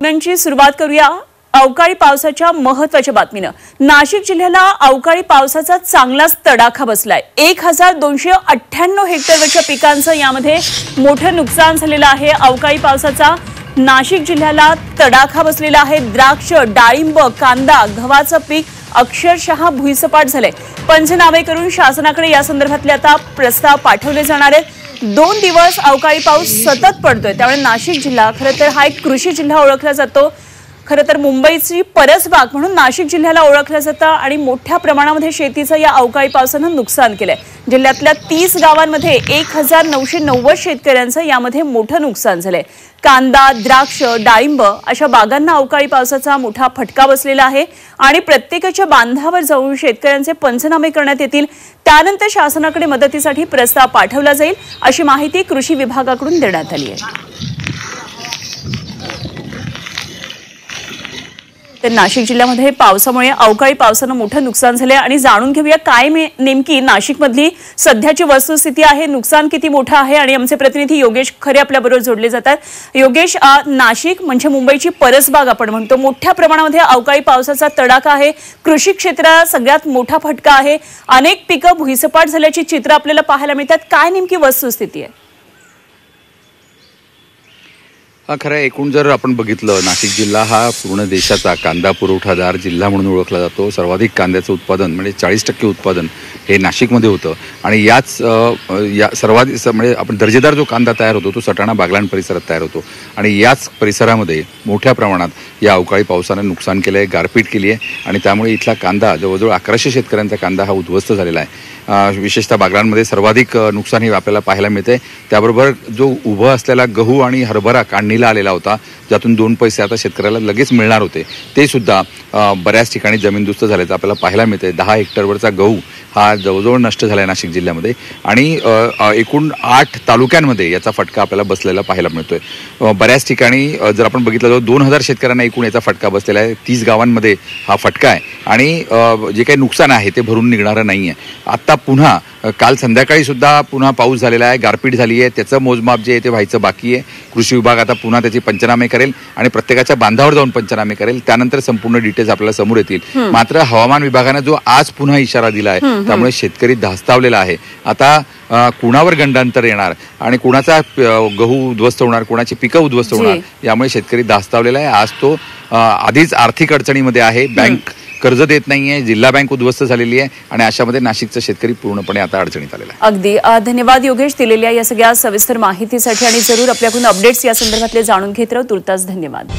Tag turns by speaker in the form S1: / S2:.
S1: बातम्यांची सुरुवात करूया अवकाळी पावसाच्या महत्त्वाच्या बातमीनं। नाशिक जिल्ह्याला अवकाळी पावसाचा चांगलाच तडाखा बसलाय। 1298 हेक्टरवरच्या पिकांचं यामध्ये मोठं नुकसान झालेलं आहे। अवकाळी पावसाचा नाशिक जिल्ह्याला तडाखा बसलेला आहे। द्राक्ष, डाळिंब, कांदा, गव्हाचं पीक अक्षरशः भुईसपाट झाले। पंचनामे करून शासनाकडे या संदर्भातले आता प्रस्ताव पाठवले जाणार आहेत। 2 दिवस अवकाळी पाऊस सतत पडतोय, त्यामुळे नाशिक जिल्हा खरं तर हा एक कृषी जिल्हा ओळखला जातो। खरं तर मुंबईची परसबाग म्हणून नाशिक जिल्ह्याला ओळखलं जातं आणि मोठ्या प्रमाणामध्ये शेतीचं या अवकाळी पावसानं नुकसान केलंय। जिल्ह्यातल्या 30 गावांमध्ये 1990 शेतकऱ्यांचं यामध्ये मोठं नुकसान झालंय। कांदा, द्राक्ष, डाळिंब अशा बागांना अवकाळी पावसाचा मोठा फटका बसलेला आहे आणि प्रत्येकाच्या बांधावर जाऊन शेतकऱ्यांचे पंचनामे करण्यात येतील। त्यानंतर शासनाकडे मदतीसाठी प्रस्ताव पाठवला जाईल अशी माहिती कृषी विभागाकडून देण्यात आली आहे। तर नाशिक जिल्ह्यामध्ये पावसामुळे अवकाळी पावसानं मोठं नुकसान झाले आणि जाणून घेऊया काय नेमकी नाशिकमधली सध्याची वस्तुस्थिती आहे, नुकसान किती मोठं आहे आणि आमचे प्रतिनिधी योगेश खरे आपल्याबरोबर जोडले जातात। योगेश, नाशिक म्हणजे मुंबईची परसबाग आपण म्हणतो, मोठ्या प्रमाणामध्ये अवकाळी पावसाचा तडाखा आहे। कृषी क्षेत्राला सगळ्यात मोठा फटका आहे। अनेक पिकं भुईसपाट झाल्याची चित्र आपल्याला पाहायला मिळतात। काय नेमकी वस्तुस्थिती आहे?
S2: खरं एकूण जर आपण बघितलं, नाशिक जिल्हा हा पूर्ण देशाचा कांदा पुरवठादार जिल्हा म्हणून ओळखला जातो। सर्वाधिक कांद्याचं उत्पादन म्हणजे 40% उत्पादन हे नाशिकमध्ये होतं आणि याच सर्वाधिक म्हणजे आपण दर्जेदार जो कांदा तयार होतो तो सटाणा बागलाण परिसरात तयार होतो आणि याच परिसरामध्ये मोठ्या प्रमाणात या अवकाळी पावसानं नुकसान केलं आहे, गारपीट केली आहे आणि त्यामुळे इथला कांदा जवळजवळ 1100 शेतकऱ्यांचा कांदा हा उद्ध्वस्त झालेला आहे। विशेषतः बागलाणमध्ये सर्वाधिक नुकसान हे आपल्याला पाहायला मिळते। त्याबरोबर जो उभं असलेला गहू आणि हरभरा काढणीला आलेला होता, ज्यातून 2 पैसे आता शेतकऱ्याला लगेच मिळणार होते, ते सुद्धा बऱ्याच ठिकाणी जमीनदोस्त झाल्याचं आपल्याला पाहायला मिळते। 10 हेक्टरवरचा गहू हा जवळजवळ नष्ट झाला आहे नाशिक जिल्ह्यामध्ये आणि एकूण 8 तालुक्यांमध्ये याचा फटका आपल्याला बसलेला पाहायला मिळतोय। बऱ्याच ठिकाणी जर आपण बघितलं तर 2000 शेतकऱ्यांना एकूण याचा फटका बसलेला आहे। 30 गावांमध्ये हा फटका आहे आणि जे काही नुकसान आहे ते भरून निघणारं नाही आहे। आता पुन्हा काल संध्याकाळी सुद्धा पुन्हा पाऊस झालेला आहे, गारपीट झाली आहे, त्याचं मोजमाप जे आहे ते व्हायचं बाकी आहे। कृषी विभाग आता पुन्हा त्याचे पंचनामे करेल आणि प्रत्येकाच्या बांधावर जाऊन पंचनामे करेल, त्यानंतर संपूर्ण डिटेल्स आपल्याला समोर येतील। मात्र हवामान विभागाने जो आज पुन्हा इशारा दिला आहे त्यामुळे शेतकरी धास्तावलेला आहे। आता कुणावर गंडांतर येणार आणि कुणाचा गहू उद्ध्वस्त होणार, कुणाची पिकं उद्ध्वस्त होणार, यामुळे शेतकरी धास्तावलेला आहे। आज तो आधीच आर्थिक अडचणीमध्ये आहे, बँक कर्ज देत नाहीये, जिल्हा बँक उद्ध्वस्त झालेली आहे आणि अशामध्ये नाशिकचा शेतकरी पूर्णपणे आता अडचणीत आलेला आहे।
S1: अगदी धन्यवाद योगेश दिलेल्या या सगळ्या सविस्तर माहितीसाठी आणि जरूर आपल्याकडून अपडेट्स या संदर्भातले जाणून घेत राहू। तुर्तास धन्यवाद।